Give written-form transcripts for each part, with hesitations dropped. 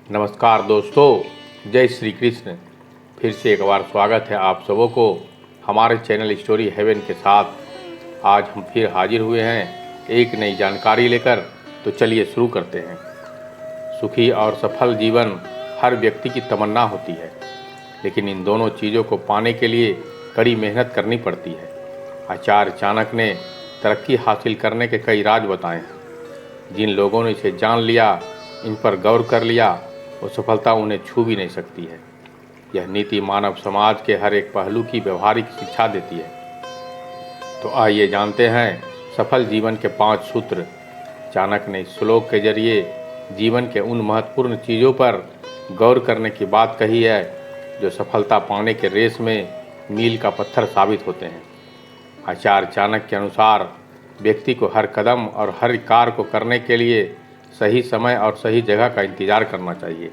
नमस्कार दोस्तों, जय श्री कृष्ण। फिर से एक बार स्वागत है आप सबों को हमारे चैनल स्टोरी हेवन के साथ। आज हम फिर हाजिर हुए हैं एक नई जानकारी लेकर। तो चलिए शुरू करते हैं। सुखी और सफल जीवन हर व्यक्ति की तमन्ना होती है, लेकिन इन दोनों चीज़ों को पाने के लिए कड़ी मेहनत करनी पड़ती है। आचार्य चाणक्य ने तरक्की हासिल करने के कई राज बताए हैं। जिन लोगों ने इसे जान लिया, इन पर गौर कर लिया, वो सफलता उन्हें छू भी नहीं सकती है। यह नीति मानव समाज के हर एक पहलू की व्यवहारिक शिक्षा देती है। तो आइए जानते हैं सफल जीवन के 5 सूत्र। चाणक्य ने इस श्लोक के जरिए जीवन के उन महत्वपूर्ण चीज़ों पर गौर करने की बात कही है जो सफलता पाने के रेस में मील का पत्थर साबित होते हैं। आचार्य चाणक्य के अनुसार व्यक्ति को हर कदम और हर कार्य को करने के लिए सही समय और सही जगह का इंतजार करना चाहिए।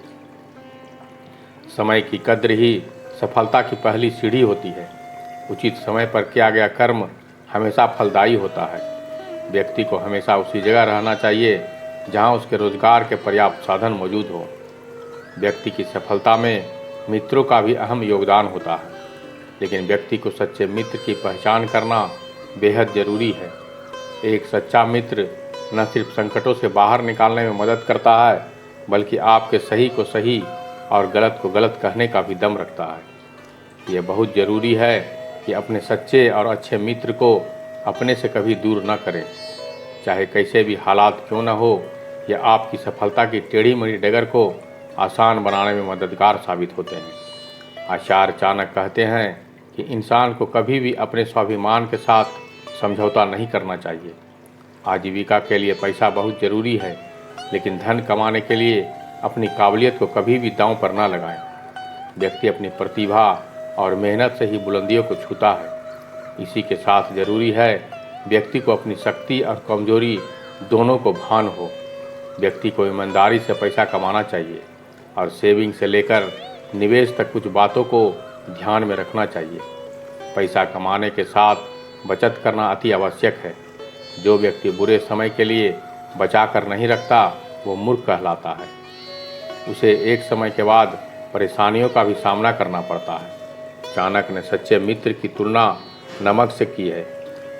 समय की कद्र ही सफलता की पहली सीढ़ी होती है। उचित समय पर किया गया कर्म हमेशा फलदायी होता है। व्यक्ति को हमेशा उसी जगह रहना चाहिए जहां उसके रोजगार के पर्याप्त साधन मौजूद हो। व्यक्ति की सफलता में मित्रों का भी अहम योगदान होता है, लेकिन व्यक्ति को सच्चे मित्र की पहचान करना बेहद ज़रूरी है। एक सच्चा मित्र न सिर्फ संकटों से बाहर निकालने में मदद करता है, बल्कि आपके सही को सही और गलत को गलत कहने का भी दम रखता है। यह बहुत ज़रूरी है कि अपने सच्चे और अच्छे मित्र को अपने से कभी दूर न करें, चाहे कैसे भी हालात क्यों न हो। यह आपकी सफलता की टेढ़ी मेढ़ी डगर को आसान बनाने में मददगार साबित होते हैं। आचार्य चाणक्य कहते हैं कि इंसान को कभी भी अपने स्वाभिमान के साथ समझौता नहीं करना चाहिए। आजीविका के लिए पैसा बहुत ज़रूरी है, लेकिन धन कमाने के लिए अपनी काबिलियत को कभी भी दांव पर ना लगाएं। व्यक्ति अपनी प्रतिभा और मेहनत से ही बुलंदियों को छूता है। इसी के साथ ज़रूरी है व्यक्ति को अपनी शक्ति और कमजोरी दोनों को भान हो। व्यक्ति को ईमानदारी से पैसा कमाना चाहिए और सेविंग से लेकर निवेश तक कुछ बातों को ध्यान में रखना चाहिए। पैसा कमाने के साथ बचत करना अति आवश्यक है। जो व्यक्ति बुरे समय के लिए बचा कर नहीं रखता, वो मूर्ख कहलाता है। उसे एक समय के बाद परेशानियों का भी सामना करना पड़ता है। चाणक्य ने सच्चे मित्र की तुलना नमक से की है।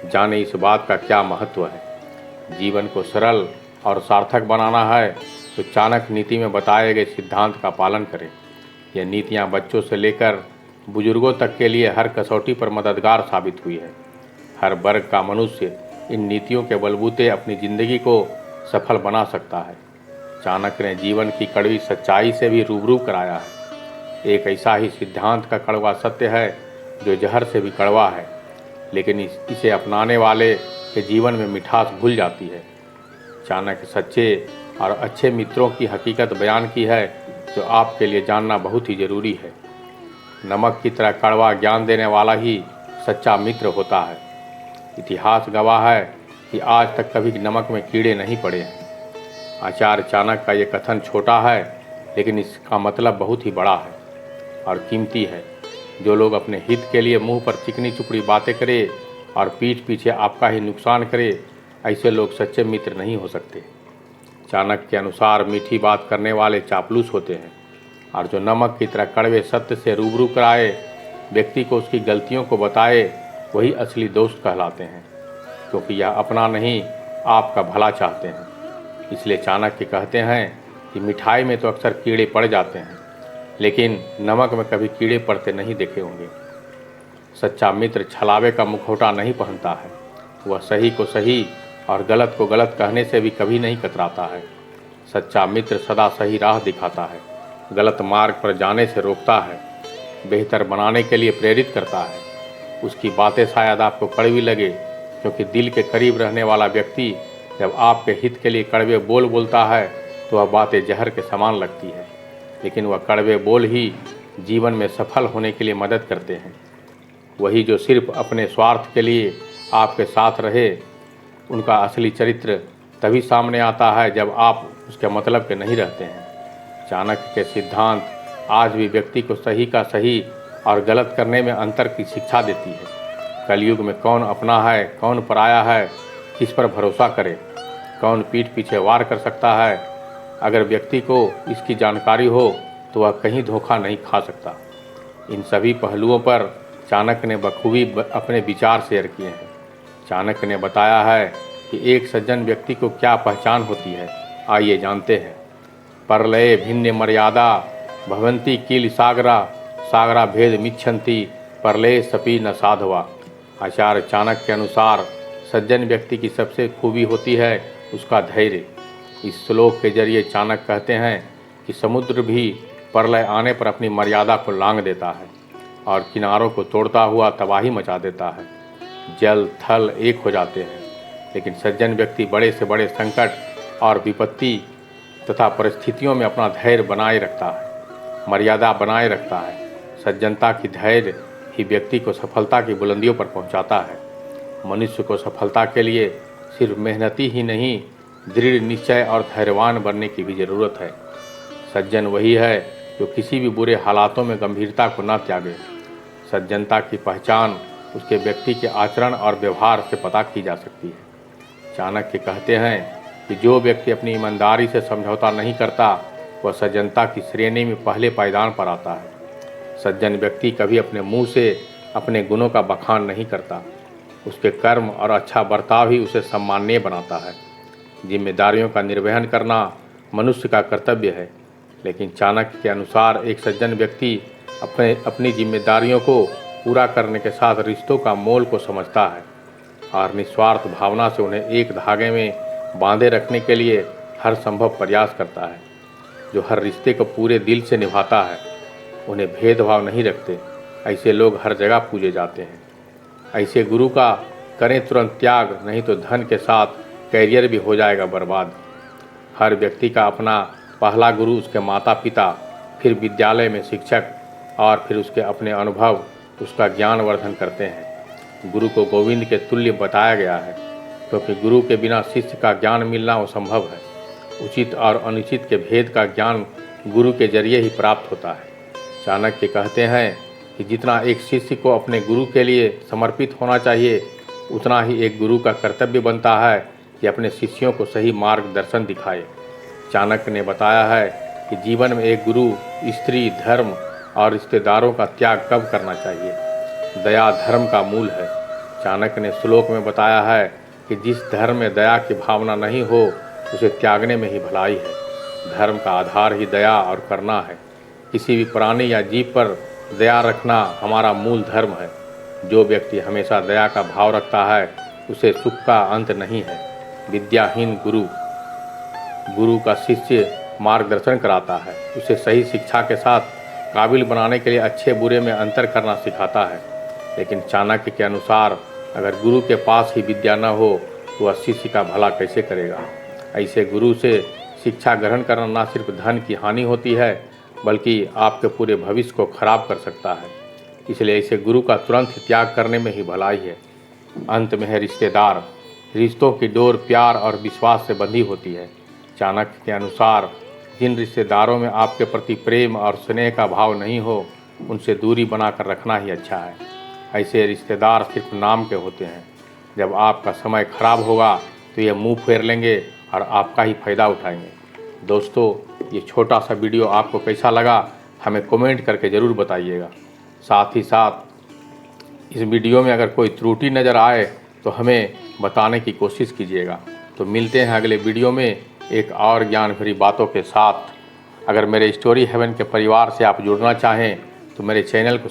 जाने इस बात का क्या महत्व है। जीवन को सरल और सार्थक बनाना है तो चाणक्य नीति में बताए गए सिद्धांत का पालन करें। यह नीतियाँ बच्चों से लेकर बुजुर्गों तक के लिए हर कसौटी पर मददगार साबित हुई है। हर वर्ग का मनुष्य इन नीतियों के बलबूते अपनी ज़िंदगी को सफल बना सकता है। चाणक्य ने जीवन की कड़वी सच्चाई से भी रूबरू कराया है। एक ऐसा ही सिद्धांत का कड़वा सत्य है जो जहर से भी कड़वा है, लेकिन इसे अपनाने वाले के जीवन में मिठास घुल जाती है। चाणक्य सच्चे और अच्छे मित्रों की हकीकत बयान की है, जो आपके लिए जानना बहुत ही ज़रूरी है। नमक की तरह कड़वा ज्ञान देने वाला ही सच्चा मित्र होता है। इतिहास गवाह है कि आज तक कभी नमक में कीड़े नहीं पड़े हैं। आचार्य चाणक्य का ये कथन छोटा है, लेकिन इसका मतलब बहुत ही बड़ा है और कीमती है। जो लोग अपने हित के लिए मुंह पर चिकनी चुपड़ी बातें करें और पीठ पीछे आपका ही नुकसान करें, ऐसे लोग सच्चे मित्र नहीं हो सकते। चाणक्य के अनुसार मीठी बात करने वाले चापलूस होते हैं, और जो नमक की तरह कड़वे सत्य से रूबरू कराए, व्यक्ति को उसकी गलतियों को बताए, वही असली दोस्त कहलाते हैं, क्योंकि यह अपना नहीं आपका भला चाहते हैं। इसलिए चाणक्य कहते हैं कि मिठाई में तो अक्सर कीड़े पड़ जाते हैं, लेकिन नमक में कभी कीड़े पड़ते नहीं देखे होंगे। सच्चा मित्र छलावे का मुखौटा नहीं पहनता है। वह सही को सही और गलत को गलत कहने से भी कभी नहीं कतराता है। सच्चा मित्र सदा सही राह दिखाता है, गलत मार्ग पर जाने से रोकता है, बेहतर बनाने के लिए प्रेरित करता है। उसकी बातें शायद आपको कड़वी लगे, क्योंकि दिल के करीब रहने वाला व्यक्ति जब आपके हित के लिए कड़वे बोल बोलता है तो वह बातें जहर के समान लगती है, लेकिन वह कड़वे बोल ही जीवन में सफल होने के लिए मदद करते हैं। वही जो सिर्फ अपने स्वार्थ के लिए आपके साथ रहे, उनका असली चरित्र तभी सामने आता है जब आप उसके मतलब के नहीं रहते हैं। चाणक्य के सिद्धांत आज भी व्यक्ति को सही का सही और गलत करने में अंतर की शिक्षा देती है। कलयुग में कौन अपना है, कौन पराया है, किस पर भरोसा करे, कौन पीठ पीछे वार कर सकता है, अगर व्यक्ति को इसकी जानकारी हो तो वह कहीं धोखा नहीं खा सकता। इन सभी पहलुओं पर चाणक्य ने बखूबी अपने विचार शेयर किए हैं। चाणक्य ने बताया है कि एक सज्जन व्यक्ति को क्या पहचान होती है। आइए जानते हैं। परलये भिन्न मर्यादा भवन्ति किल सागरा, सागरा भेद मिच्छन्ति परलये सपि न साधवा। आचार्य चाणक्य के अनुसार सज्जन व्यक्ति की सबसे खूबी होती है उसका धैर्य। इस श्लोक के जरिए चाणक्य कहते हैं कि समुद्र भी प्रलय आने पर अपनी मर्यादा को लांघ देता है और किनारों को तोड़ता हुआ तबाही मचा देता है। जल थल एक हो जाते हैं, लेकिन सज्जन व्यक्ति बड़े से बड़े संकट और विपत्ति तथा परिस्थितियों में अपना धैर्य बनाए रखता है, मर्यादा बनाए रखता है। सज्जनता की धैर्य ही व्यक्ति को सफलता की बुलंदियों पर पहुंचाता है। मनुष्य को सफलता के लिए सिर्फ मेहनती ही नहीं, दृढ़ निश्चय और धैर्यवान बनने की भी ज़रूरत है। सज्जन वही है जो किसी भी बुरे हालातों में गंभीरता को न त्यागे। सज्जनता की पहचान उसके व्यक्ति के आचरण और व्यवहार से पता की जा सकती है। चाणक्य कहते हैं कि जो व्यक्ति अपनी ईमानदारी से समझौता नहीं करता वह सज्जनता की श्रेणी में पहले पायदान पर आता है। सज्जन व्यक्ति कभी अपने मुंह से अपने गुणों का बखान नहीं करता। उसके कर्म और अच्छा बर्ताव ही उसे सम्माननीय बनाता है। जिम्मेदारियों का निर्वहन करना मनुष्य का कर्तव्य है, लेकिन चाणक्य के अनुसार एक सज्जन व्यक्ति अपनी जिम्मेदारियों को पूरा करने के साथ रिश्तों का मोल को समझता है और निस्वार्थ भावना से उन्हें एक धागे में बांधे रखने के लिए हर संभव प्रयास करता है। जो हर रिश्ते को पूरे दिल से निभाता है, उन्हें भेदभाव नहीं रखते, ऐसे लोग हर जगह पूजे जाते हैं। ऐसे गुरु का करें तुरंत त्याग, नहीं तो धन के साथ कैरियर भी हो जाएगा बर्बाद। हर व्यक्ति का अपना पहला गुरु उसके माता पिता, फिर विद्यालय में शिक्षक और फिर उसके अपने अनुभव उसका ज्ञानवर्धन करते हैं। गुरु को गोविंद के तुल्य बताया गया है, क्योंकि गुरु के बिना शिष्य का ज्ञान मिलना असंभव है। उचित और अनुचित के भेद का ज्ञान गुरु के जरिए ही प्राप्त होता है। चाणक्य कहते हैं कि जितना एक शिष्य को अपने गुरु के लिए समर्पित होना चाहिए, उतना ही एक गुरु का कर्तव्य बनता है कि अपने शिष्यों को सही मार्गदर्शन दिखाए। चाणक्य ने बताया है कि जीवन में एक गुरु, स्त्री, धर्म और रिश्तेदारों का त्याग कब करना चाहिए। दया धर्म का मूल है। चाणक्य ने श्लोक में बताया है कि जिस धर्म में दया की भावना नहीं हो उसे त्यागने में ही भलाई है। धर्म का आधार ही दया और करुणा है। किसी भी प्राणी या जीव पर दया रखना हमारा मूल धर्म है। जो व्यक्ति हमेशा दया का भाव रखता है उसे सुख का अंत नहीं है। विद्याहीन गुरु का शिष्य मार्गदर्शन कराता है, उसे सही शिक्षा के साथ काबिल बनाने के लिए अच्छे बुरे में अंतर करना सिखाता है। लेकिन चाणक्य के अनुसार अगर गुरु के पास ही विद्या न हो तो वह शिष्य का भला कैसे करेगा। ऐसे गुरु से शिक्षा ग्रहण करना न सिर्फ धन की हानि होती है, बल्कि आपके पूरे भविष्य को खराब कर सकता है। इसलिए ऐसे गुरु का तुरंत त्याग करने में ही भलाई है। अंत में है रिश्तेदार। रिश्तों की डोर प्यार और विश्वास से बंधी होती है। चाणक्य के अनुसार जिन रिश्तेदारों में आपके प्रति प्रेम और स्नेह का भाव नहीं हो, उनसे दूरी बनाकर रखना ही अच्छा है। ऐसे रिश्तेदार सिर्फ नाम के होते हैं। जब आपका समय खराब होगा तो ये मुंह फेर लेंगे और आपका ही फ़ायदा उठाएंगे। दोस्तों, ये छोटा सा वीडियो आपको कैसा लगा हमें कमेंट करके ज़रूर बताइएगा। साथ ही साथ इस वीडियो में अगर कोई त्रुटि नज़र आए तो हमें बताने की कोशिश कीजिएगा। तो मिलते हैं अगले वीडियो में एक और ज्ञान भरी बातों के साथ। अगर मेरे स्टोरी हेवन के परिवार से आप जुड़ना चाहें तो मेरे चैनल को